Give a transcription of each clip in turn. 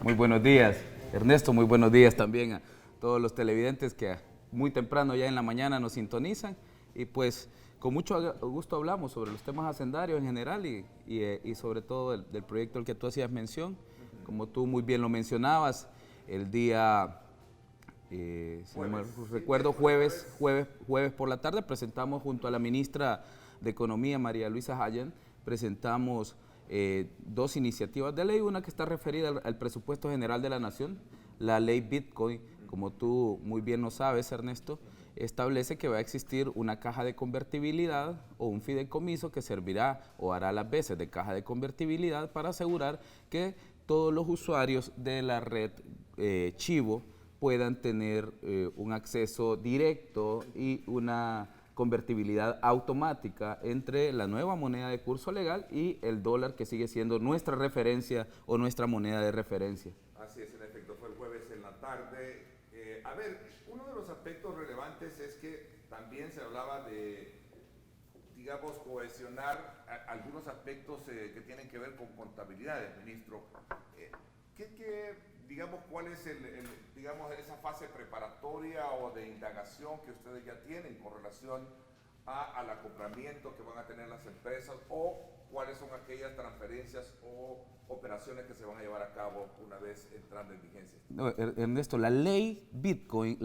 Muy buenos días, Ernesto, muy buenos días también a todos los televidentes que muy temprano ya en la mañana nos sintonizan y pues con mucho gusto hablamos sobre los temas hacendarios en general y sobre todo del proyecto al que tú hacías mención. Como tú muy bien lo mencionabas, el día, si no me recuerdo, jueves por la tarde presentamos junto a la ministra de Economía, María Luisa Hayan, presentamos dos iniciativas de ley, una que está referida al presupuesto general de la Nación, la ley Bitcoin, como tú muy bien lo sabes, Ernesto, establece que va a existir una caja de convertibilidad o un fideicomiso que servirá o hará las veces de caja de convertibilidad para asegurar que todos los usuarios de la red Chivo puedan tener un acceso directo y una convertibilidad automática entre la nueva moneda de curso legal y el dólar, que sigue siendo nuestra referencia o nuestra moneda de referencia. Así es, en efecto, fue el jueves en la tarde. A ver, uno de los aspectos relevantes es que también se hablaba de, digamos, cohesionar algunos aspectos que tienen que ver con contabilidades, ministro. Digamos, cuál es digamos, esa fase preparatoria o de indagación que ustedes ya tienen con relación al acoplamiento que van a tener las empresas, o cuáles son aquellas transferencias o operaciones que se van a llevar a cabo una vez entrando en vigencia? No, Ernesto, la ley Bitcoin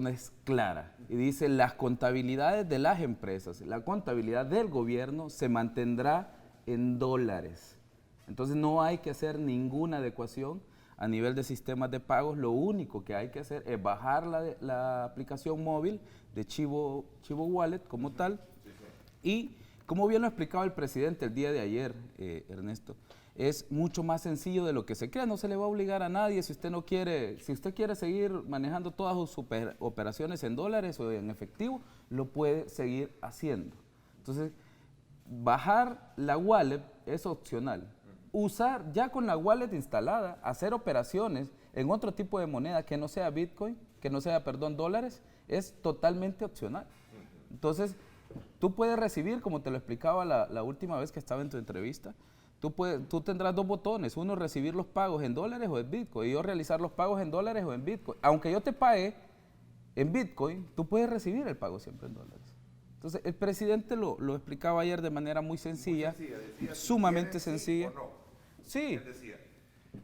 es clara y dice las contabilidades de las empresas, la contabilidad del gobierno se mantendrá en dólares. Entonces no hay que hacer ninguna adecuación a nivel de sistemas de pagos. Lo único que hay que hacer es bajar la aplicación móvil de Chivo Wallet como tal. Y como bien lo explicaba el presidente el día de ayer, Ernesto, es mucho más sencillo de lo que se cree. No se le va a obligar a nadie si usted no quiere, si usted quiere seguir manejando todas sus operaciones en dólares o en efectivo, lo puede seguir haciendo. Entonces, bajar la wallet es opcional. Usar ya con la wallet instalada, hacer operaciones en otro tipo de moneda que no sea Bitcoin, que no sea, perdón, dólares, es totalmente opcional. Entonces, tú puedes recibir, como te lo explicaba la última vez que estaba en tu entrevista, tú tendrás dos botones, uno recibir los pagos en dólares o en Bitcoin, y yo realizar los pagos en dólares o en Bitcoin. Aunque yo te pague en Bitcoin, tú puedes recibir el pago siempre en dólares. Entonces, el presidente lo explicaba ayer de manera muy sencilla, decía, sumamente si sencilla. o no. Sí. Él decía,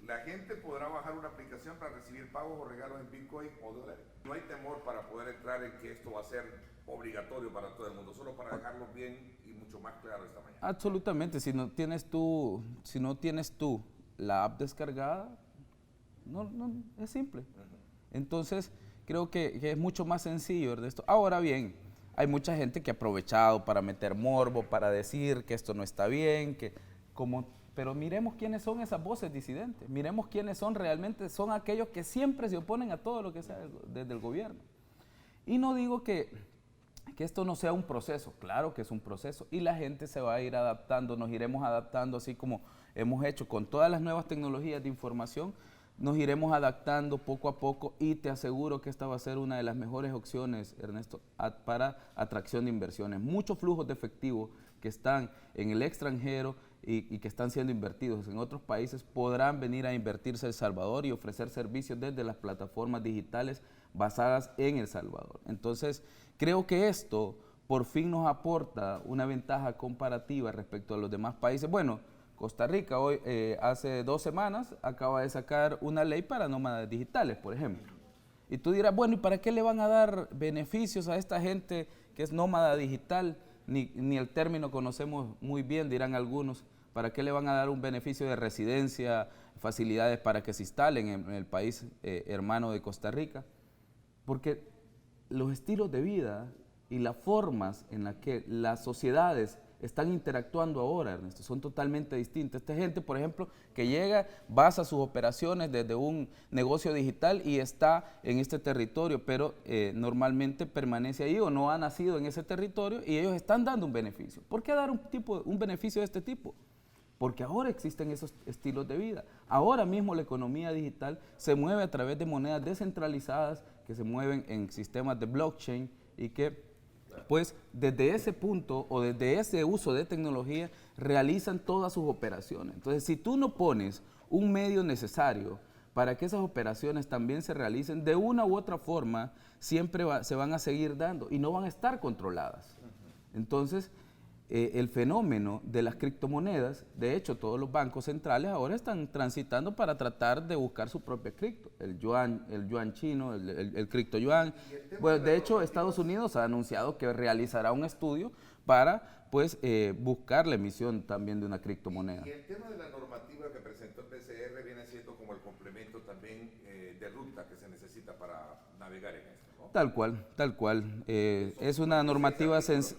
la gente podrá bajar una aplicación para recibir pagos o regalos en Bitcoin o dólares. No hay temor para poder entrar en que esto va a ser obligatorio para todo el mundo, solo para dejarlo bien y mucho más claro esta mañana. Absolutamente, si no tienes tú la app descargada, no, es simple. Entonces, creo que es mucho más sencillo de esto. Ahora bien, hay mucha gente que ha aprovechado para meter morbo, para decir que esto no está bien, pero miremos quiénes son esas voces disidentes, miremos quiénes son realmente, son aquellos que siempre se oponen a todo lo que sea desde el gobierno. Y no digo que esto no sea un proceso, claro que es un proceso, y la gente se va a ir adaptando, nos iremos adaptando así como hemos hecho con todas las nuevas tecnologías de información, nos iremos adaptando poco a poco, y te aseguro que esta va a ser una de las mejores opciones, Ernesto, para atracción de inversiones. Muchos flujos de efectivo que están en el extranjero y que están siendo invertidos en otros países podrán venir a invertirse en El Salvador y ofrecer servicios desde las plataformas digitales basadas en El Salvador. Entonces, creo que esto por fin nos aporta una ventaja comparativa respecto a los demás países. Bueno, Costa Rica hoy, hace 2 semanas, acaba de sacar una ley para nómadas digitales, por ejemplo. Y tú dirás, bueno, ¿y para qué le van a dar beneficios a esta gente que es nómada digital? Ni el término conocemos muy bien, dirán algunos. ¿Para qué le van a dar un beneficio de residencia, facilidades para que se instalen en el país hermano de Costa Rica? Porque los estilos de vida y las formas en las que las sociedades están interactuando ahora, Ernesto, son totalmente distintas. Esta gente, por ejemplo, que llega, basa sus operaciones desde un negocio digital y está en este territorio, pero normalmente permanece ahí o no ha nacido en ese territorio, y ellos están dando un beneficio. ¿Por qué dar un beneficio de este tipo? Porque ahora existen esos estilos de vida. Ahora mismo la economía digital se mueve a través de monedas descentralizadas que se mueven en sistemas de blockchain y que, pues, desde ese punto o desde ese uso de tecnología realizan todas sus operaciones. Entonces, si tú no pones un medio necesario para que esas operaciones también se realicen de una u otra forma, siempre se van a seguir dando y no van a estar controladas. Entonces, el fenómeno de las criptomonedas, de hecho, todos los bancos centrales ahora están transitando para tratar de buscar su propia cripto, el yuan chino, el cripto yuan. Bueno, de hecho, Estados Unidos ha anunciado que realizará un estudio para pues, buscar la emisión también de una criptomoneda. Y el tema de la normativa que presentó el PCR viene siendo como el complemento también de ruta que se necesita para navegar en esto, ¿no? Tal cual, tal cual. Es una normativa sencilla,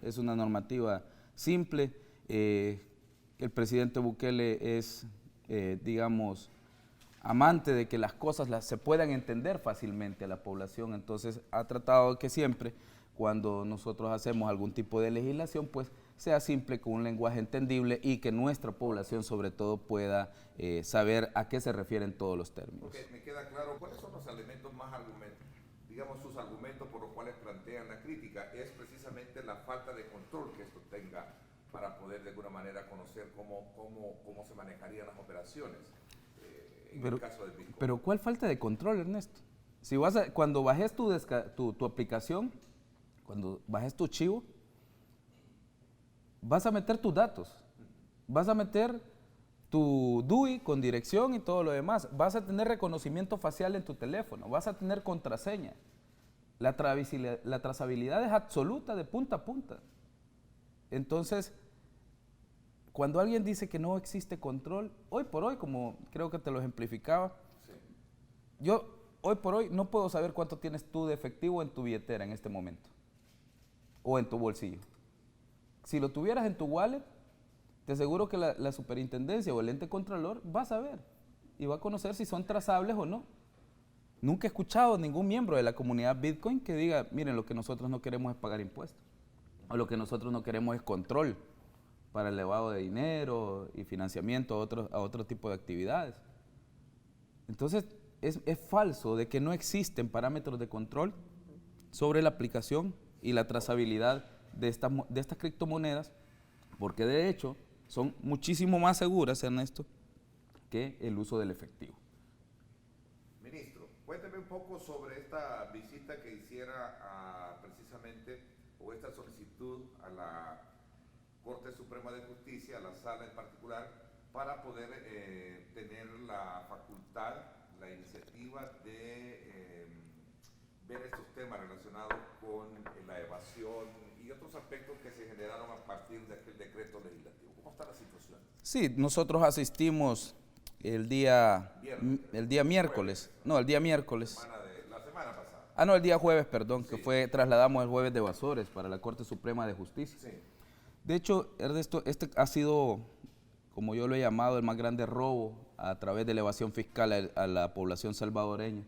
es una normativa simple. El presidente Bukele es, digamos, amante de que las cosas se puedan entender fácilmente a la población, entonces ha tratado que siempre, cuando nosotros hacemos algún tipo de legislación, pues sea simple, con un lenguaje entendible y que nuestra población sobre todo pueda saber a qué se refieren todos los términos. Porque me queda claro, ¿cuáles son los elementos más digamos sus argumentos por los cuales plantean la crítica? Es precisamente la falta de control que esto tenga para poder de alguna manera conocer cómo se manejarían las operaciones en el caso del Bitcoin. Pero ¿cuál falta de control, Ernesto? Si cuando bajes tu aplicación, cuando bajes tu chivo, vas a meter tus datos, vas a meter tu DUI con dirección y todo lo demás, vas a tener reconocimiento facial en tu teléfono, vas a tener contraseña. La trazabilidad es absoluta de punta a punta. Entonces, cuando alguien dice que no existe control, hoy por hoy, como creo que te lo ejemplificaba, sí. Yo hoy por hoy no puedo saber cuánto tienes tú de efectivo en tu billetera en este momento o en tu bolsillo. Si lo tuvieras en tu wallet, te aseguro que la superintendencia o el ente controlor va a saber y va a conocer si son trazables o no. Nunca he escuchado a ningún miembro de la comunidad Bitcoin que diga, miren, lo que nosotros no queremos es pagar impuestos, o lo que nosotros no queremos es control para el lavado de dinero y financiamiento a otro tipo de actividades. Entonces, es falso de que no existen parámetros de control sobre la aplicación y la trazabilidad de estas criptomonedas, porque de hecho son muchísimo más seguras, Ernesto, que el uso del efectivo. Ministro, cuénteme un poco sobre esta visita que hiciera precisamente, o esta solicitud a la Corte Suprema de Justicia, a la sala en particular, para poder tener la facultad, la iniciativa de ver estos temas relacionados con la evasión y otros aspectos que se generaron a partir de aquel decreto legislativo. ¿Cómo está la situación? Sí, nosotros asistimos el día miércoles. La semana pasada. El día jueves, perdón, sí. Que trasladamos el jueves de evasores para la Corte Suprema de Justicia. Sí. De hecho, Ernesto, este ha sido, como yo lo he llamado, el más grande robo a través de la evasión fiscal a la población salvadoreña.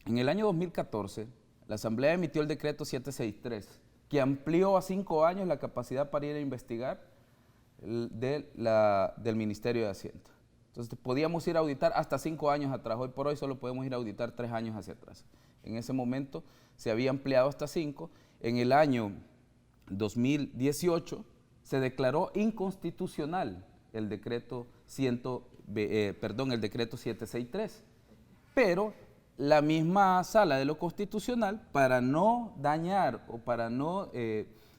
En el año 2014, la Asamblea emitió el decreto 763, que amplió a 5 años la capacidad para ir a investigar del Ministerio de Hacienda. Entonces, podíamos ir a auditar hasta 5 años atrás. Hoy por hoy solo podemos ir a auditar 3 años hacia atrás. En ese momento se había ampliado hasta 5. En el año 2018 se declaró inconstitucional el decreto 763. Pero la misma Sala de lo Constitucional, para no dañar o para no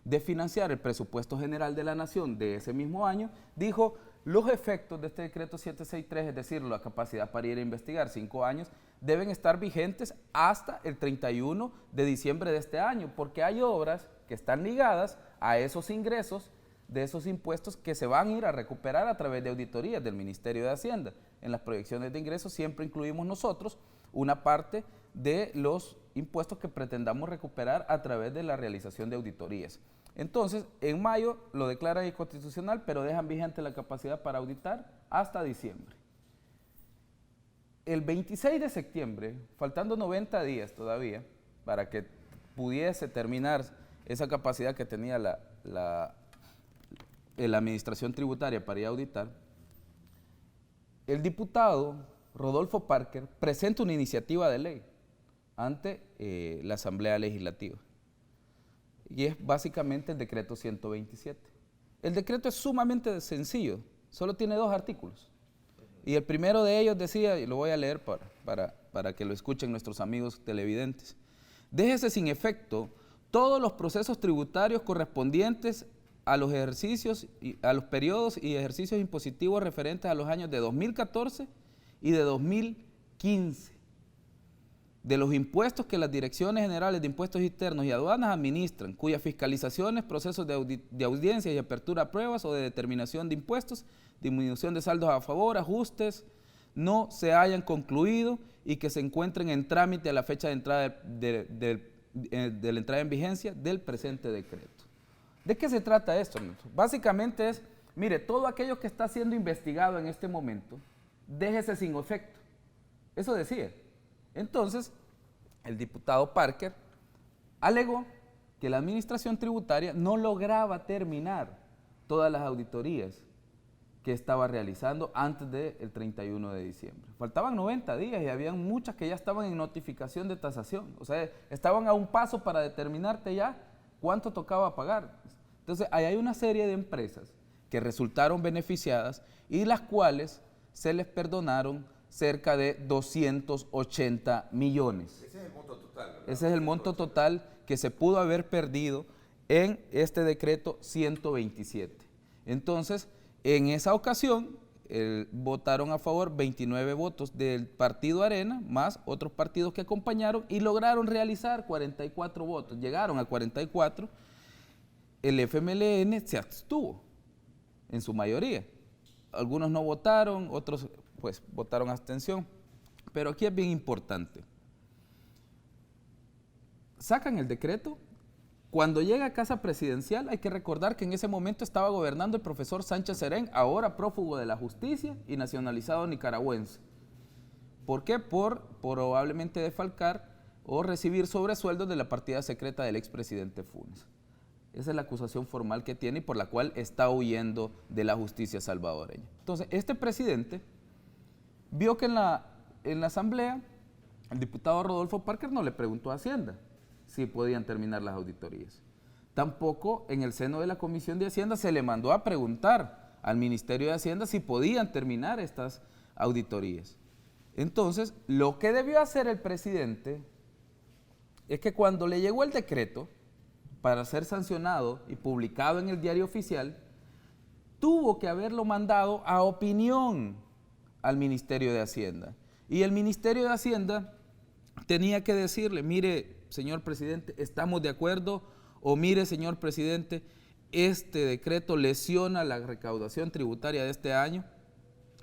desfinanciar el presupuesto general de la Nación de ese mismo año, dijo: los efectos de este decreto 763, es decir, la capacidad para ir a investigar 5 años, deben estar vigentes hasta el 31 de diciembre de este año, porque hay obras que están ligadas a esos ingresos de esos impuestos que se van a ir a recuperar a través de auditorías del Ministerio de Hacienda. En las proyecciones de ingresos siempre incluimos nosotros una parte de los impuestos que pretendamos recuperar a través de la realización de auditorías. Entonces, en mayo lo declaran inconstitucional, pero dejan vigente la capacidad para auditar hasta diciembre. El 26 de septiembre, faltando 90 días todavía para que pudiese terminar esa capacidad que tenía la administración tributaria para ir a auditar, el diputado Rodolfo Parker presenta una iniciativa de ley ante la Asamblea Legislativa. Y es básicamente el decreto 127. El decreto es sumamente sencillo, solo tiene 2 artículos. Y el primero de ellos decía, y lo voy a leer para que lo escuchen nuestros amigos televidentes: déjese sin efecto todos los procesos tributarios correspondientes a los ejercicios, a los periodos y ejercicios impositivos referentes a los años de 2014 y de 2015, de los impuestos que las Direcciones Generales de Impuestos Internos y Aduanas administran, cuyas fiscalizaciones, procesos de audiencia y apertura a pruebas o de determinación de impuestos, disminución de saldos a favor, ajustes, no se hayan concluido y que se encuentren en trámite a la fecha de entrada de la entrada en vigencia del presente decreto. ¿De qué se trata esto, Ernesto? Básicamente es, mire, todo aquello que está siendo investigado en este momento, déjese sin efecto. Eso decía. Entonces, el diputado Parker alegó que la administración tributaria no lograba terminar todas las auditorías que estaba realizando antes del 31 de diciembre. Faltaban 90 días y había muchas que ya estaban en notificación de tasación. O sea, estaban a un paso para determinarte ya cuánto tocaba pagar. Entonces, ahí hay una serie de empresas que resultaron beneficiadas y las cuales se les perdonaron cerca de 280 millones. Ese es el monto total, ¿verdad? Ese es el monto total que se pudo haber perdido en este decreto 127. Entonces, en esa ocasión, votaron a favor 29 votos del partido Arena, más otros partidos que acompañaron, y lograron realizar 44 votos. Llegaron a 44. El FMLN se abstuvo, en su mayoría. Algunos no votaron, otros pues votaron abstención. Pero aquí es bien importante. Sacan el decreto. Cuando llega a Casa Presidencial, hay que recordar que en ese momento estaba gobernando el profesor Sánchez Serén, ahora prófugo de la justicia y nacionalizado nicaragüense. ¿Por qué? Por probablemente defalcar o recibir sobresueldos de la partida secreta del expresidente Funes. Esa es la acusación formal que tiene y por la cual está huyendo de la justicia salvadoreña. Entonces, este presidente vio que en la asamblea el diputado Rodolfo Parker no le preguntó a Hacienda si podían terminar las auditorías. Tampoco en el seno de la Comisión de Hacienda se le mandó a preguntar al Ministerio de Hacienda si podían terminar estas auditorías. Entonces, lo que debió hacer el presidente es que cuando le llegó el decreto para ser sancionado y publicado en el Diario Oficial, tuvo que haberlo mandado a opinión al Ministerio de Hacienda. Y el Ministerio de Hacienda tenía que decirle, mire, señor presidente, estamos de acuerdo, o mire, señor presidente, este decreto lesiona la recaudación tributaria de este año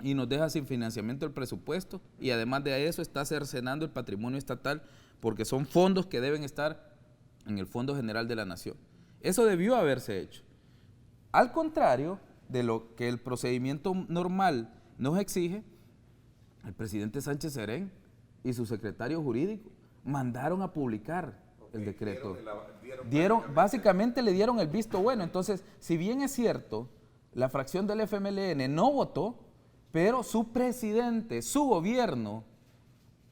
y nos deja sin financiamiento el presupuesto, y además de eso está cercenando el patrimonio estatal porque son fondos que deben estar en el Fondo General de la Nación. Eso debió haberse hecho. Al contrario de lo que el procedimiento normal nos exige, el presidente Sánchez Serén y su secretario jurídico mandaron a publicar el decreto. Básicamente le dieron el visto bueno. Entonces, si bien es cierto, la fracción del FMLN no votó, pero su presidente, su gobierno,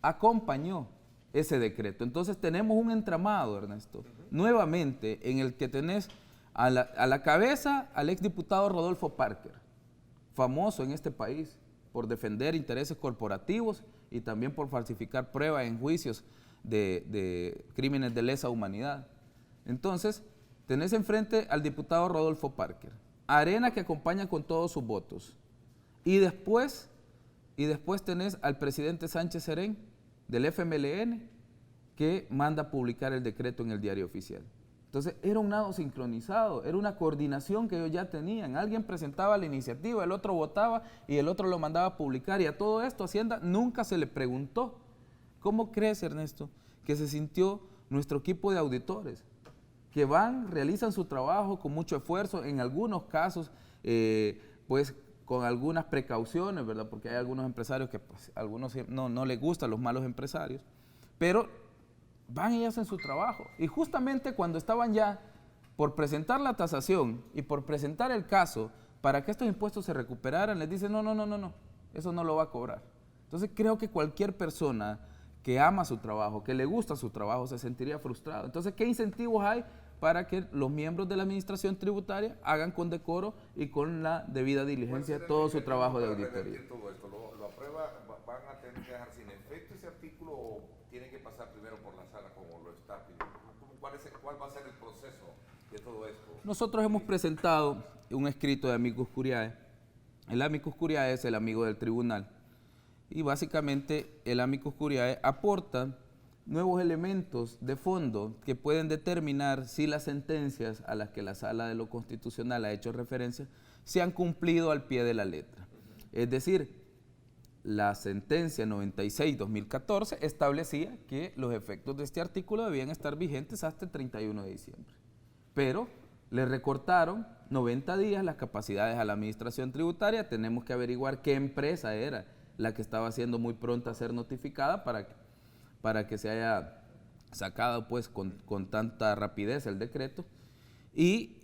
acompañó ese decreto. Entonces tenemos un entramado, Ernesto, nuevamente en el que tenés a la cabeza al exdiputado Rodolfo Parker, famoso en este país por defender intereses corporativos y también por falsificar pruebas en juicios de crímenes de lesa humanidad. Entonces, tenés enfrente al diputado Rodolfo Parker, Arena, que acompaña con todos sus votos, y después tenés al presidente Sánchez Serén del FMLN, que manda a publicar el decreto en el Diario Oficial. Entonces, era un nado sincronizado, era una coordinación que ellos ya tenían. Alguien presentaba la iniciativa, el otro votaba y el otro lo mandaba a publicar. Y a todo esto Hacienda nunca se le preguntó. ¿Cómo crees, Ernesto, que se sintió nuestro equipo de auditores? Que realizan su trabajo con mucho esfuerzo, en algunos casos, pues con algunas precauciones, ¿verdad? Porque hay algunos empresarios que pues, a algunos no les gustan los malos empresarios, pero van y hacen su trabajo. Y justamente cuando estaban ya por presentar la tasación y por presentar el caso para que estos impuestos se recuperaran, les dicen, no, eso no lo va a cobrar. Entonces creo que cualquier persona que ama su trabajo, que le gusta su trabajo, se sentiría frustrado. Entonces, ¿qué incentivos hay para que los miembros de la administración tributaria hagan con decoro y con la debida diligencia todo su trabajo de auditoría? Todo esto, ¿lo de todo esto? Nosotros hemos presentado un escrito de amicus curiae. El amicus curiae es el amigo del tribunal. Y básicamente el amicus curiae aporta nuevos elementos de fondo que pueden determinar si las sentencias a las que la Sala de lo Constitucional ha hecho referencia se han cumplido al pie de la letra. Es decir, la sentencia 96-2014 establecía que los efectos de este artículo debían estar vigentes hasta el 31 de diciembre. Pero le recortaron 90 días las capacidades a la administración tributaria. Tenemos que averiguar qué empresa era la que estaba siendo muy pronta a ser notificada para que se haya sacado pues con tanta rapidez el decreto. Y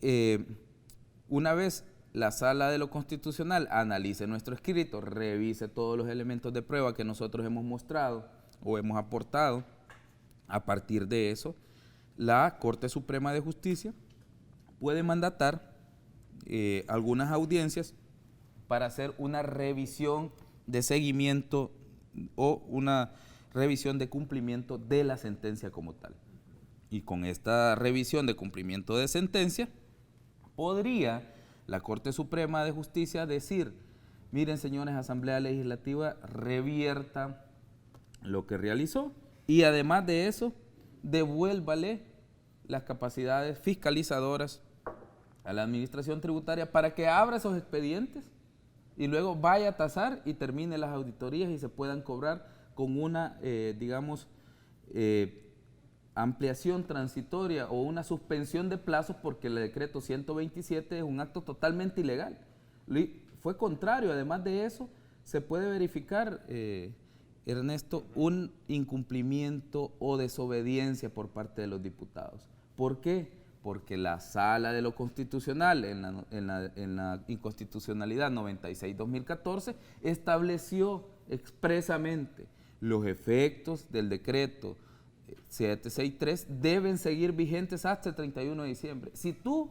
una vez la Sala de lo Constitucional analice nuestro escrito, revise todos los elementos de prueba que nosotros hemos mostrado o hemos aportado, a partir de eso, la Corte Suprema de Justicia puede mandatar algunas audiencias para hacer una revisión de seguimiento o una revisión de cumplimiento de la sentencia como tal. Y con esta revisión de cumplimiento de sentencia, podría la Corte Suprema de Justicia decir: miren, señores, Asamblea Legislativa, revierta lo que realizó y además de eso, devuélvale las capacidades fiscalizadoras a la administración tributaria para que abra esos expedientes y luego vaya a tasar y termine las auditorías y se puedan cobrar con una, ampliación transitoria o una suspensión de plazos, porque el decreto 127 es un acto totalmente ilegal. Fue contrario. Además de eso, se puede verificar, Ernesto, un incumplimiento o desobediencia por parte de los diputados. ¿Por qué? Porque la Sala de lo Constitucional, en la inconstitucionalidad 96-2014, estableció expresamente los efectos del decreto 763 deben seguir vigentes hasta el 31 de diciembre. Si tú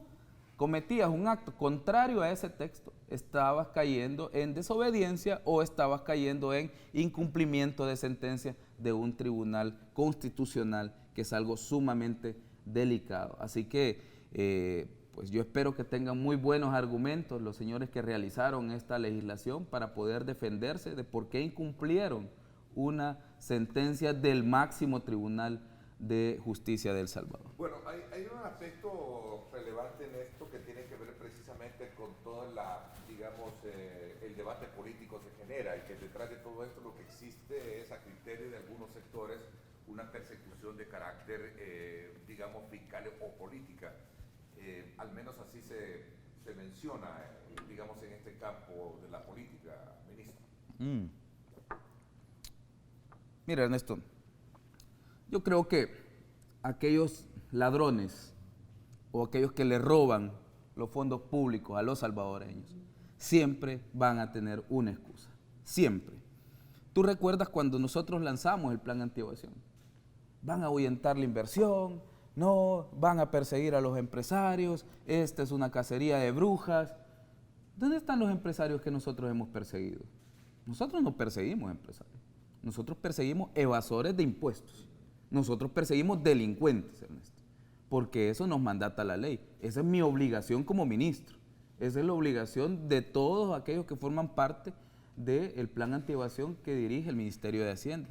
cometías un acto contrario a ese texto, estabas cayendo en desobediencia o estabas cayendo en incumplimiento de sentencia de un tribunal constitucional, que es algo sumamente delicado. Así que pues yo espero que tengan muy buenos argumentos los señores que realizaron esta legislación para poder defenderse de por qué incumplieron una sentencia del máximo Tribunal de Justicia de El Salvador. Bueno, hay un aspecto relevante en esto que tiene que ver precisamente con todo el debate político que genera, y que detrás de todo esto lo que existe es, a criterio de algunos sectores, una persecución de carácter, fiscal o política. Al menos así se menciona, en este campo de la política, ministro. Mira, Ernesto, yo creo que aquellos ladrones o aquellos que le roban los fondos públicos a los salvadoreños siempre van a tener una excusa, siempre. ¿Tú recuerdas cuando nosotros lanzamos el plan antievasión? Van a ahuyentar la inversión, no, van a perseguir a los empresarios, esta es una cacería de brujas. ¿Dónde están los empresarios que nosotros hemos perseguido? Nosotros no perseguimos empresarios. Nosotros perseguimos evasores de impuestos. Nosotros perseguimos delincuentes, Ernesto, porque eso nos mandata la ley. Esa es mi obligación como ministro. Esa es la obligación de todos aquellos que forman parte del plan antievasión que dirige el Ministerio de Hacienda.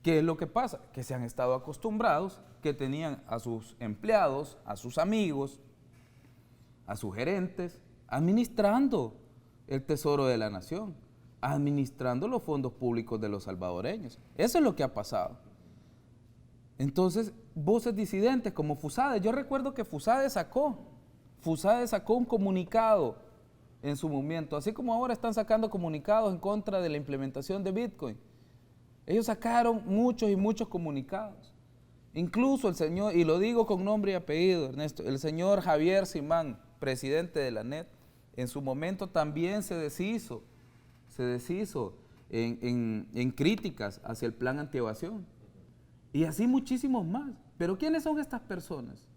¿Qué es lo que pasa? Que se han estado acostumbrados, que tenían a sus empleados, a sus amigos, a sus gerentes, administrando el tesoro de la nación, administrando los fondos públicos de los salvadoreños. Eso es lo que ha pasado. Entonces, voces disidentes como FUSADE, yo recuerdo que FUSADE sacó un comunicado en su momento, así como ahora están sacando comunicados en contra de la implementación de Bitcoin. Ellos sacaron muchos y muchos comunicados. Incluso el señor, y lo digo con nombre y apellido, Ernesto, el señor Javier Simán, presidente de la ANET, en su momento también se deshizo en críticas hacia el plan antievasión. Y así muchísimos más. ¿Pero quiénes son estas personas?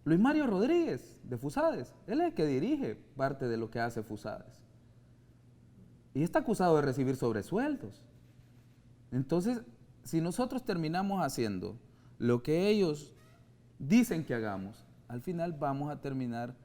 Luis Mario Rodríguez, de FUSADES. Él es el que dirige parte de lo que hace FUSADES. Y está acusado de recibir sobresueldos. Entonces, si nosotros terminamos haciendo lo que ellos dicen que hagamos, al final vamos a terminar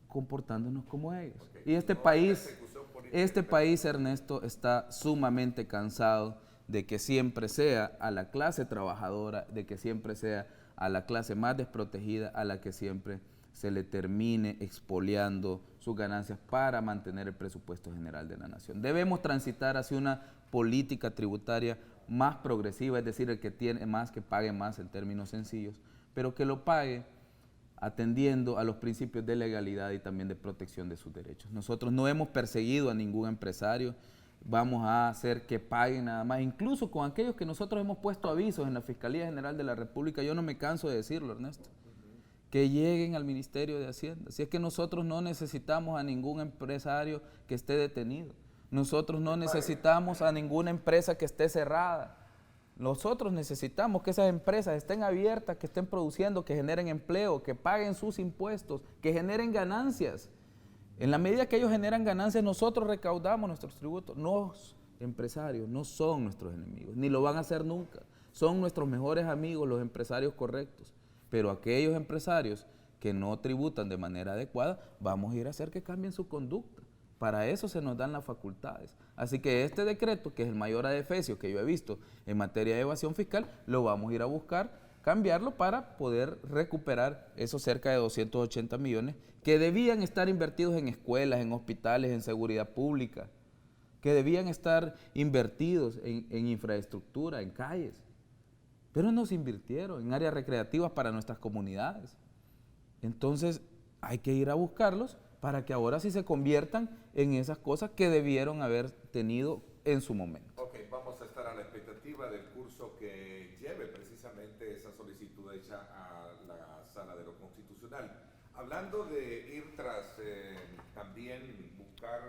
comportándonos como ellos. Y este país, Ernesto, está sumamente cansado de que siempre sea a la clase trabajadora, de que siempre sea a la clase más desprotegida, a la que siempre se le termine expoliando sus ganancias para mantener el presupuesto general de la nación. Debemos transitar hacia una política tributaria más progresiva, es decir, el que tiene más, que pague más en términos sencillos, pero que lo pague atendiendo a los principios de legalidad y también de protección de sus derechos. Nosotros no hemos perseguido a ningún empresario, vamos a hacer que paguen nada más, incluso con aquellos que nosotros hemos puesto avisos en la Fiscalía General de la República, yo no me canso de decirlo, Ernesto, que lleguen al Ministerio de Hacienda. Si es que nosotros no necesitamos a ningún empresario que esté detenido, nosotros no necesitamos a ninguna empresa que esté cerrada. Nosotros necesitamos que esas empresas estén abiertas, que estén produciendo, que generen empleo, que paguen sus impuestos, que generen ganancias. En la medida que ellos generan ganancias, nosotros recaudamos nuestros tributos. Los empresarios no son nuestros enemigos, ni lo van a hacer nunca. Son nuestros mejores amigos, los empresarios correctos. Pero aquellos empresarios que no tributan de manera adecuada, vamos a ir a hacer que cambien su conducta. Para eso se nos dan las facultades. Así que este decreto, que es el mayor adefesio que yo he visto en materia de evasión fiscal, lo vamos a ir a buscar, cambiarlo para poder recuperar esos cerca de 280 millones que debían estar invertidos en escuelas, en hospitales, en seguridad pública, que debían estar invertidos en infraestructura, en calles. Pero no se invirtieron en áreas recreativas para nuestras comunidades. Entonces hay que ir a buscarlos para que ahora sí se conviertan en esas cosas que debieron haber tenido en su momento. Ok, vamos a estar a la expectativa del curso que lleve precisamente esa solicitud hecha a la Sala de lo Constitucional. Hablando de ir tras también buscar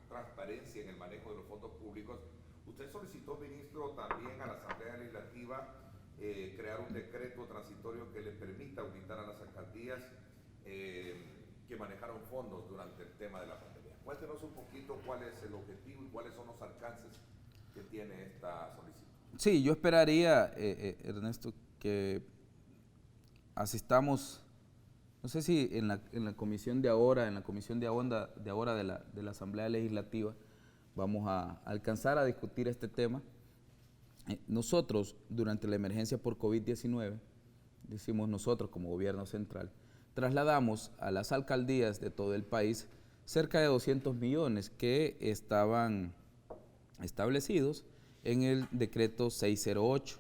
transparencia en el manejo de los fondos públicos, usted solicitó, ministro, también a la Asamblea Legislativa crear un decreto transitorio que le permita auditar a las alcaldías que manejaron fondos durante el tema de la pandemia. Cuéntenos un poquito cuál es el objetivo y cuáles son los alcances que tiene esta solicitud. Sí, yo esperaría, Ernesto, que asistamos, no sé si en la comisión de ahora, en la comisión de ahora de la Asamblea Legislativa, vamos a alcanzar a discutir este tema. Nosotros, durante la emergencia por COVID-19, decimos nosotros como gobierno central, trasladamos a las alcaldías de todo el país cerca de 200 millones que estaban establecidos en el decreto 608.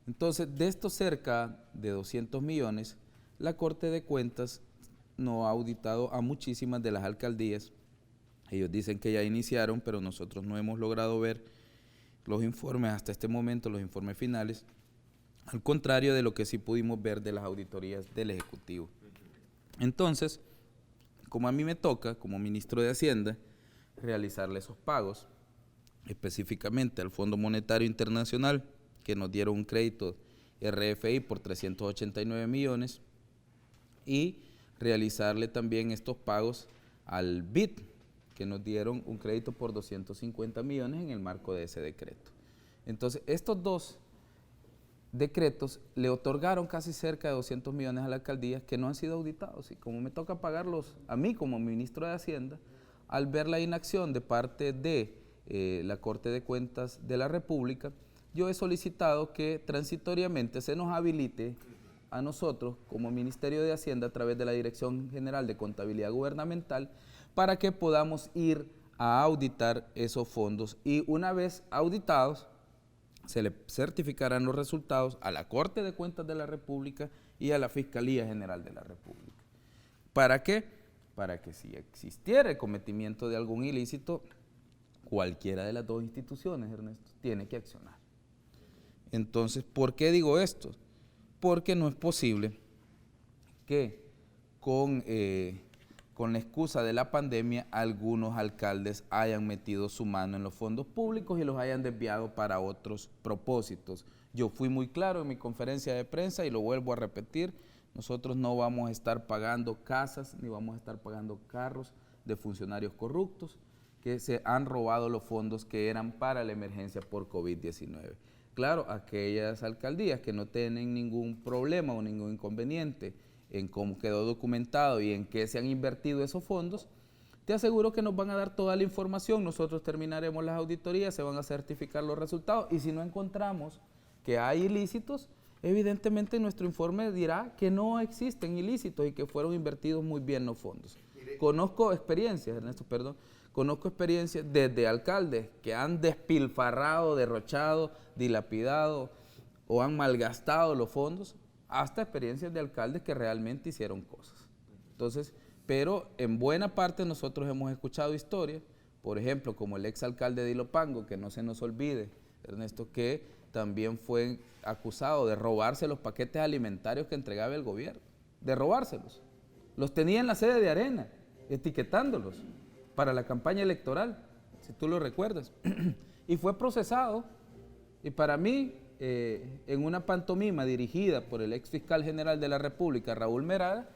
Entonces, de estos cerca de 200 millones, la Corte de Cuentas no ha auditado a muchísimas de las alcaldías. Ellos dicen que ya iniciaron, pero nosotros no hemos logrado ver los informes hasta este momento, los informes finales, al contrario de lo que sí pudimos ver de las auditorías del Ejecutivo. Entonces, como a mí me toca, como ministro de Hacienda, realizarle esos pagos, específicamente al Fondo Monetario Internacional, que nos dieron un crédito RFI por 389 millones, y realizarle también estos pagos al BID, que nos dieron un crédito por 250 millones en el marco de ese decreto. Entonces, estos dos decretos le otorgaron casi cerca de 200 millones a la alcaldía que no han sido auditados. Y como me toca pagarlos a mí como ministro de Hacienda, al ver la inacción de parte de la Corte de Cuentas de la República, yo he solicitado que transitoriamente se nos habilite a nosotros como Ministerio de Hacienda a través de la Dirección General de Contabilidad Gubernamental para que podamos ir a auditar esos fondos y una vez auditados se le certificarán los resultados a la Corte de Cuentas de la República y a la Fiscalía General de la República. ¿Para qué? Para que si existiera el cometimiento de algún ilícito, cualquiera de las dos instituciones, Ernesto, tiene que accionar. Entonces, ¿por qué digo esto? Porque no es posible que con la excusa de la pandemia algunos alcaldes hayan metido su mano en los fondos públicos y los hayan desviado para otros propósitos. Yo fui muy claro en mi conferencia de prensa y lo vuelvo a repetir, nosotros no vamos a estar pagando casas ni vamos a estar pagando carros de funcionarios corruptos que se han robado los fondos que eran para la emergencia por COVID-19. Claro, aquellas alcaldías que no tienen ningún problema o ningún inconveniente en cómo quedó documentado y en qué se han invertido esos fondos, te aseguro que nos van a dar toda la información, nosotros terminaremos las auditorías, se van a certificar los resultados y si no encontramos que hay ilícitos, evidentemente nuestro informe dirá que no existen ilícitos y que fueron invertidos muy bien los fondos. Conozco experiencias, Ernesto, perdón, conozco experiencias desde alcaldes que han despilfarrado, derrochado, dilapidado o han malgastado los fondos, hasta experiencias de alcaldes que realmente hicieron cosas. Entonces, pero en buena parte nosotros hemos escuchado historias, por ejemplo, como el exalcalde de Ilopango, que no se nos olvide, Ernesto, que también fue acusado de robarse los paquetes alimentarios que entregaba el gobierno, de robárselos. Los tenía en la sede de Arena, etiquetándolos para la campaña electoral, si tú lo recuerdas. Y fue procesado, y para mí, en una pantomima dirigida por el ex fiscal general de la República, Raúl Merada,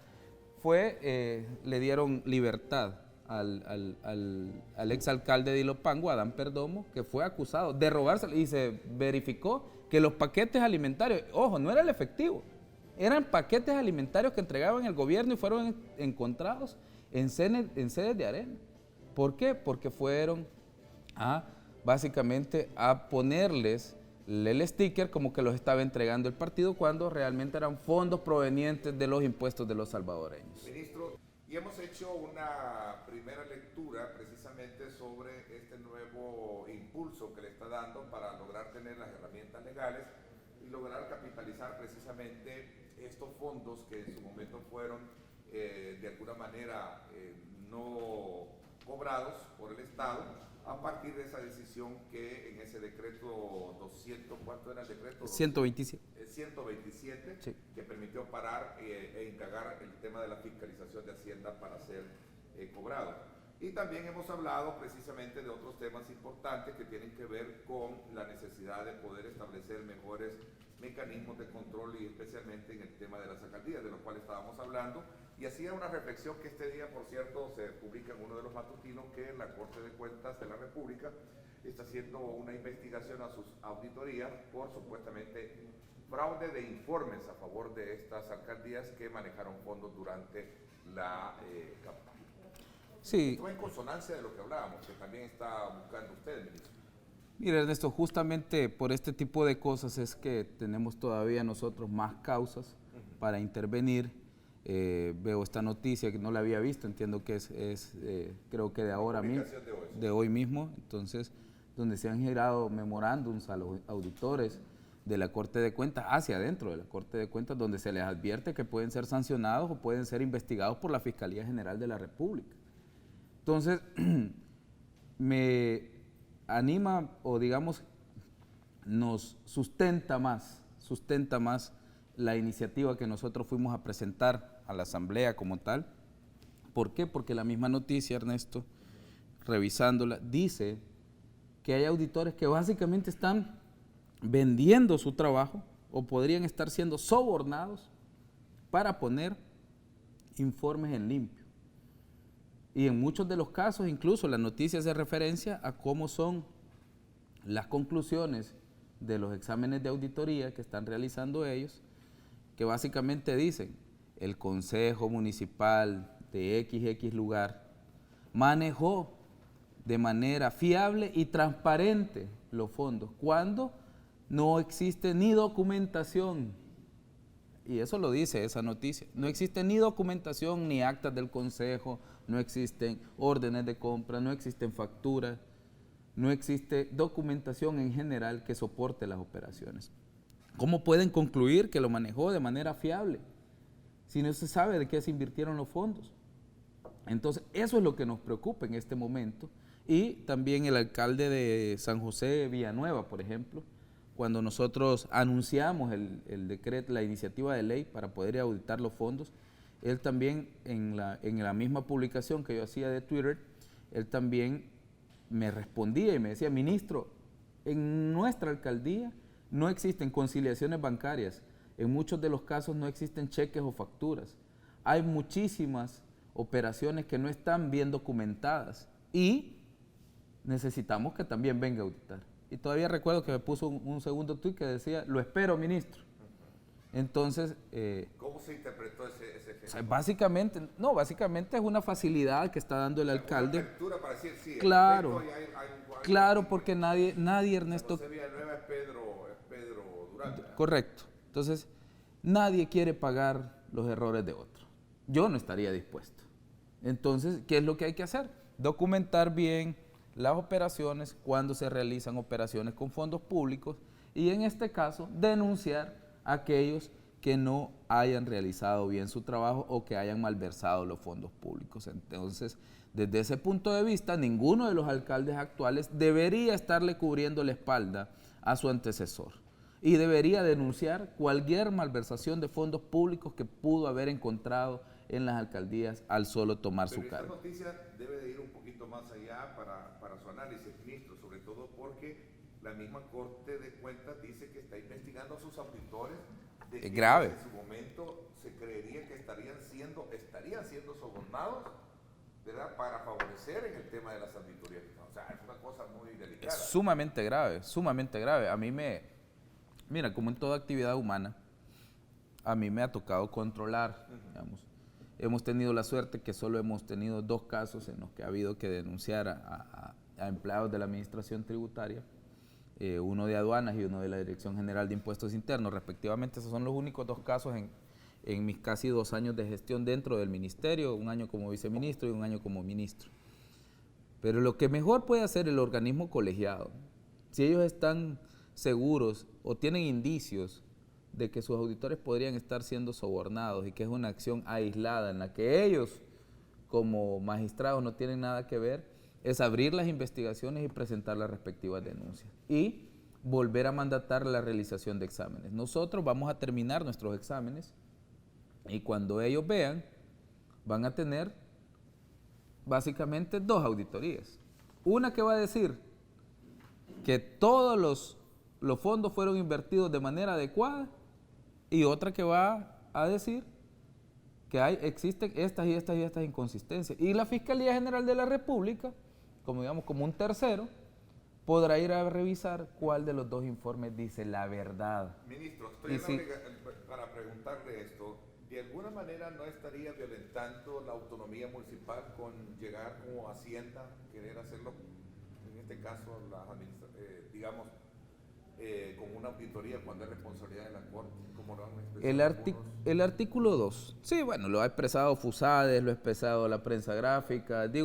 le dieron libertad al exalcalde de Ilopango, Adán Perdomo, que fue acusado de robarse, y se verificó que los paquetes alimentarios, ojo, no era el efectivo, eran paquetes alimentarios que entregaban el gobierno y fueron encontrados en sedes de Arena. ¿Por qué? Porque fueron básicamente a ponerles el sticker como que los estaba entregando el partido cuando realmente eran fondos provenientes de los impuestos de los salvadoreños. Ministro, y hemos hecho una primera lectura precisamente sobre este nuevo impulso que le está dando para lograr tener las herramientas legales y lograr capitalizar precisamente estos fondos que en su momento fueron de alguna manera no cobrados por el Estado, a partir de esa decisión que en ese decreto 200, ¿cuánto era el decreto? 127. 127, sí, que permitió parar e indagar el tema de la fiscalización de Hacienda para ser cobrado. Y también hemos hablado precisamente de otros temas importantes que tienen que ver con la necesidad de poder establecer mejores mecanismos de control y especialmente en el tema de las alcaldías, de los cuales estábamos hablando. Y hacía una reflexión que este día, por cierto, se publica en uno de los matutinos, que la Corte de Cuentas de la República está haciendo una investigación a sus auditorías por supuestamente fraude de informes a favor de estas alcaldías que manejaron fondos durante la campaña. Sí. Esto en consonancia de lo que hablábamos, que también está buscando usted, ministro. Mira, Ernesto, justamente por este tipo de cosas es que tenemos todavía nosotros más causas para intervenir. Veo esta noticia que no la había visto, entiendo que creo que de ahora mismo, de hoy mismo, entonces, donde se han girado memorándums a los auditores de la Corte de Cuentas hacia adentro de la Corte de Cuentas, donde se les advierte que pueden ser sancionados o pueden ser investigados por la Fiscalía General de la República. Entonces, me anima o digamos nos sustenta más la iniciativa que nosotros fuimos a presentar a la Asamblea como tal. ¿Por qué? Porque la misma noticia, Ernesto, revisándola, dice que hay auditores que básicamente están vendiendo su trabajo o podrían estar siendo sobornados para poner informes en limpio. Y en muchos de los casos, incluso la noticia hace referencia a cómo son las conclusiones de los exámenes de auditoría que están realizando ellos, que básicamente dicen, el Consejo Municipal de XX lugar manejó de manera fiable y transparente los fondos, cuando no existe ni documentación. Y eso lo dice esa noticia. No existe ni documentación, ni actas del consejo, no existen órdenes de compra, no existen facturas, no existe documentación en general que soporte las operaciones. ¿Cómo pueden concluir que lo manejó de manera fiable si no se sabe de qué se invirtieron los fondos? Entonces, eso es lo que nos preocupa en este momento. Y también el alcalde de San José Villanueva, por ejemplo, cuando nosotros anunciamos el decreto, la iniciativa de ley para poder auditar los fondos, él también en la misma publicación que yo hacía de Twitter, él también me respondía y me decía, ministro, en nuestra alcaldía no existen conciliaciones bancarias, en muchos de los casos no existen cheques o facturas, hay muchísimas operaciones que no están bien documentadas y necesitamos que también venga a auditar. Y todavía recuerdo que me puso un segundo tuit que decía, lo espero, ministro. Entonces... ¿Cómo se interpretó ese gesto? Básicamente es una facilidad que está dando el alcalde. Una apertura para decir, sí, Claro, hay claro, porque nadie, Ernesto... José Villanueva es Pedro Durán. Correcto. Entonces, nadie quiere pagar los errores de otro. Yo no estaría dispuesto. Entonces, ¿qué es lo que hay que hacer? Documentar bien las operaciones cuando se realizan operaciones con fondos públicos y en este caso denunciar a aquellos que no hayan realizado bien su trabajo o que hayan malversado los fondos públicos. Entonces, desde ese punto de vista, ninguno de los alcaldes actuales debería estarle cubriendo la espalda a su antecesor y debería denunciar cualquier malversación de fondos públicos que pudo haber encontrado en las alcaldías al solo tomar su cargo. Esta noticia debe de ir un poquito más allá para su análisis, ministro, sobre todo porque la misma Corte de Cuentas dice que está investigando a sus auditores de que grave. En su momento se creería que estarían siendo sobornados, ¿verdad?, para favorecer en el tema de las auditorías. O sea, es una cosa muy delicada. Es sumamente grave, sumamente grave. Mira, como en toda actividad humana, a mí me ha tocado controlar, digamos. Hemos tenido la suerte que solo hemos tenido 2 casos en los que ha habido que denunciar a empleados de la administración tributaria, uno de aduanas y uno de la Dirección General de Impuestos Internos, respectivamente. Esos son los únicos 2 casos en mis casi 2 años de gestión dentro del ministerio, 1 año como viceministro y 1 año como ministro. Pero lo que mejor puede hacer el organismo colegiado, si ellos están seguros o tienen indicios de que sus auditores podrían estar siendo sobornados y que es una acción aislada en la que ellos como magistrados no tienen nada que ver, es abrir las investigaciones y presentar las respectivas denuncias y volver a mandatar la realización de exámenes. Nosotros vamos a terminar nuestros exámenes y cuando ellos vean van a tener básicamente 2 auditorías. Una que va a decir que todos los fondos fueron invertidos de manera adecuada y otra que va a decir que existen estas y estas y estas inconsistencias. Y la Fiscalía General de la República, como un tercero, podrá ir a revisar cuál de los 2 informes dice la verdad. Ministro, para preguntarle esto, ¿de alguna manera no estaría violentando la autonomía municipal con llegar como Hacienda, querer hacerlo, en este caso, con una auditoría cuando es responsabilidad de la Corte, como lo han expresado el artículo 2, sí, bueno, lo ha expresado Fusades, lo ha expresado la prensa gráfica, y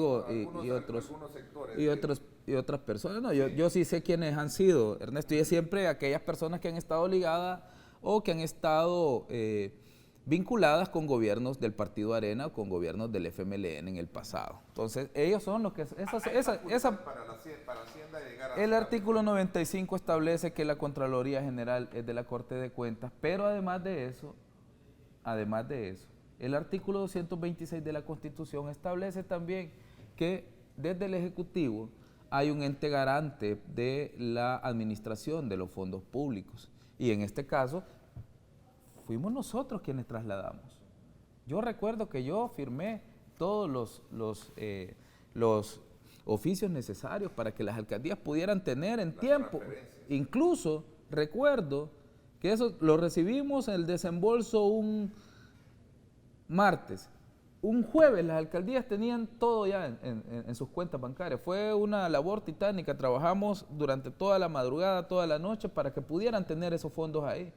otras personas. No, yo sí sé quiénes han sido, Ernesto, y es siempre aquellas personas que han estado ligadas o que han estado vinculadas con gobiernos del Partido Arena o con gobiernos del FMLN en el pasado. Entonces, ellos son los que... El artículo 95 establece que la Contraloría General es de la Corte de Cuentas, pero además de eso, el artículo 226 de la Constitución establece también que desde el Ejecutivo hay un ente garante de la administración de los fondos públicos. Y en este caso, fuimos nosotros quienes trasladamos. Yo recuerdo que yo firmé todos los oficios necesarios para que las alcaldías pudieran tener en tiempo. Incluso recuerdo que eso lo recibimos en el desembolso un martes. Un jueves las alcaldías tenían todo ya en sus cuentas bancarias. Fue una labor titánica, trabajamos durante toda la madrugada, toda la noche para que pudieran tener esos fondos ahí.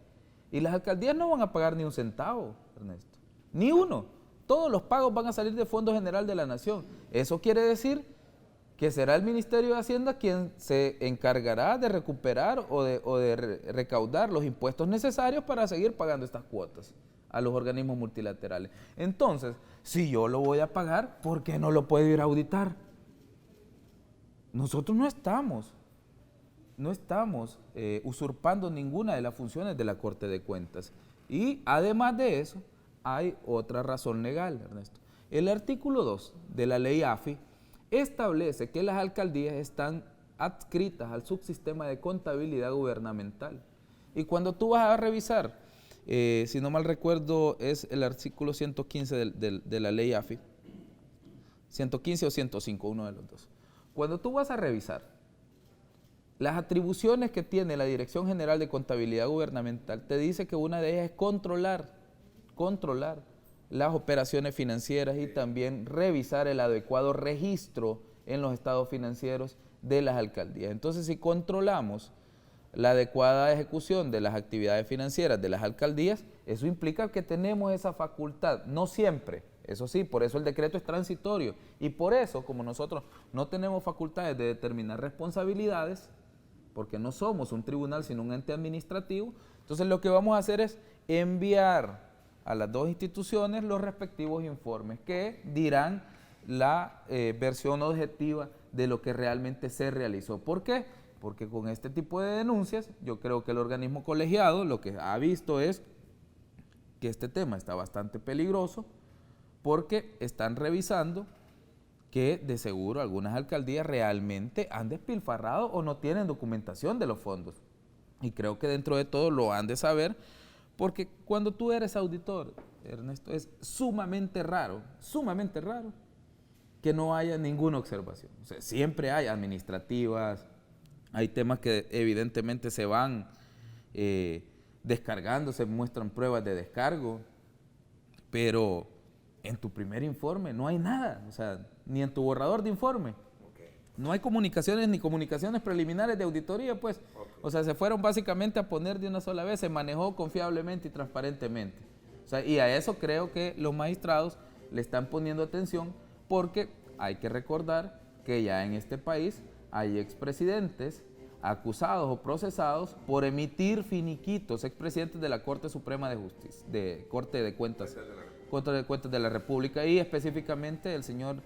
Y las alcaldías no van a pagar ni un centavo, Ernesto, ni uno. Todos los pagos van a salir del Fondo General de la Nación. Eso quiere decir que será el Ministerio de Hacienda quien se encargará de recuperar o de recaudar los impuestos necesarios para seguir pagando estas cuotas a los organismos multilaterales. Entonces, si yo lo voy a pagar, ¿por qué no lo puedo ir a auditar? Nosotros no estamos usurpando ninguna de las funciones de la Corte de Cuentas. Y además de eso, hay otra razón legal, Ernesto. El artículo 2 de la ley AFI establece que las alcaldías están adscritas al subsistema de contabilidad gubernamental. Y cuando tú vas a revisar, si no mal recuerdo, es el artículo 115 de la ley AFI, 115 o 105, uno de los 2. Cuando tú vas a revisar las atribuciones que tiene la Dirección General de Contabilidad Gubernamental te dice que una de ellas es controlar las operaciones financieras y también revisar el adecuado registro en los estados financieros de las alcaldías. Entonces, si controlamos la adecuada ejecución de las actividades financieras de las alcaldías, eso implica que tenemos esa facultad, no siempre, eso sí, por eso el decreto es transitorio y por eso, como nosotros no tenemos facultades de determinar responsabilidades, porque no somos un tribunal sino un ente administrativo, entonces lo que vamos a hacer es enviar a las dos instituciones los respectivos informes que dirán la versión objetiva de lo que realmente se realizó. ¿Por qué? Porque con este tipo de denuncias, yo creo que el organismo colegiado lo que ha visto es que este tema está bastante peligroso porque están revisando que de seguro algunas alcaldías realmente han despilfarrado o no tienen documentación de los fondos. Y creo que dentro de todo lo han de saber porque cuando tú eres auditor, Ernesto, es sumamente raro que no haya ninguna observación. O sea, siempre hay administrativas, hay temas que evidentemente se van descargando, se muestran pruebas de descargo, pero en tu primer informe no hay nada, o sea, ni en tu borrador de informe. No hay comunicaciones ni comunicaciones preliminares de auditoría, pues. O sea, se fueron básicamente a poner de una sola vez, se manejó confiablemente y transparentemente. O sea, y a eso creo que los magistrados le están poniendo atención porque hay que recordar que ya en este país hay expresidentes acusados o procesados por emitir finiquitos, expresidentes de la Corte Suprema de Justicia, de Corte de Cuentas de la República y específicamente el señor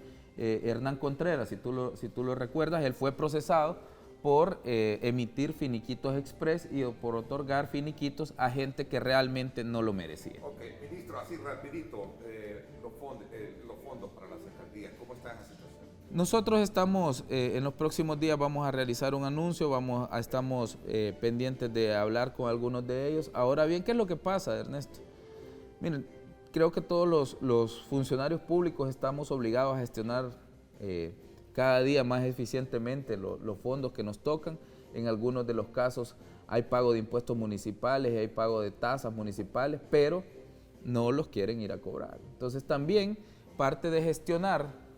Hernán Contreras, si tú lo recuerdas, él fue procesado por emitir finiquitos express y por otorgar finiquitos a gente que realmente no lo merecía. Ok, ministro, así rapidito, los fondos para las alcaldías, ¿cómo está esa situación? Nosotros estamos, en los próximos días vamos a realizar un anuncio, estamos pendientes de hablar con algunos de ellos. Ahora bien, ¿qué es lo que pasa, Ernesto? Miren, creo que todos los funcionarios públicos estamos obligados a gestionar cada día más eficientemente los fondos que nos tocan. En algunos de los casos hay pago de impuestos municipales y hay pago de tasas municipales, pero no los quieren ir a cobrar. Entonces también parte de gestionar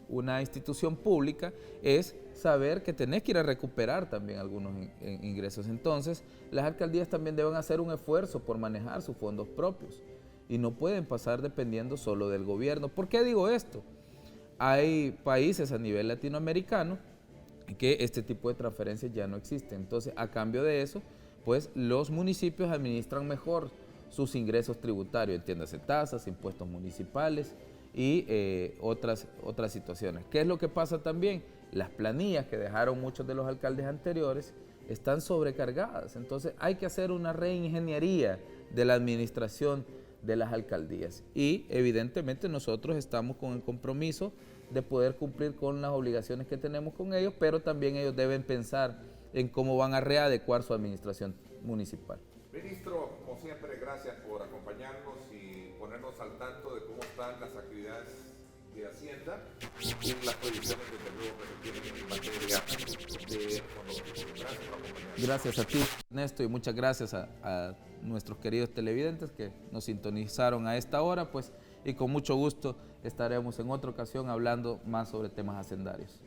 una institución pública es saber que tenés que ir a recuperar también algunos ingresos. Entonces las alcaldías también deben hacer un esfuerzo por manejar sus fondos propios y no pueden pasar dependiendo solo del gobierno. ¿Por qué digo esto? Hay países a nivel latinoamericano que este tipo de transferencias ya no existen. Entonces, a cambio de eso, pues los municipios administran mejor sus ingresos tributarios, entiéndase, tasas, impuestos municipales y otras situaciones. ¿Qué es lo que pasa también? Las planillas que dejaron muchos de los alcaldes anteriores están sobrecargadas. Entonces, hay que hacer una reingeniería de la administración de las alcaldías y evidentemente nosotros estamos con el compromiso de poder cumplir con las obligaciones que tenemos con ellos, pero también ellos deben pensar en cómo van a readecuar su administración municipal. Ministro, como siempre, gracias por acompañarnos y ponernos al tanto de cómo están las actividades de Hacienda y las proyecciones desde luego que se tienen en materia de fondos. Gracias por acompañarnos. Gracias a ti, Ernesto, y muchas gracias a nuestros queridos televidentes que nos sintonizaron a esta hora, pues, y con mucho gusto estaremos en otra ocasión hablando más sobre temas hacendarios.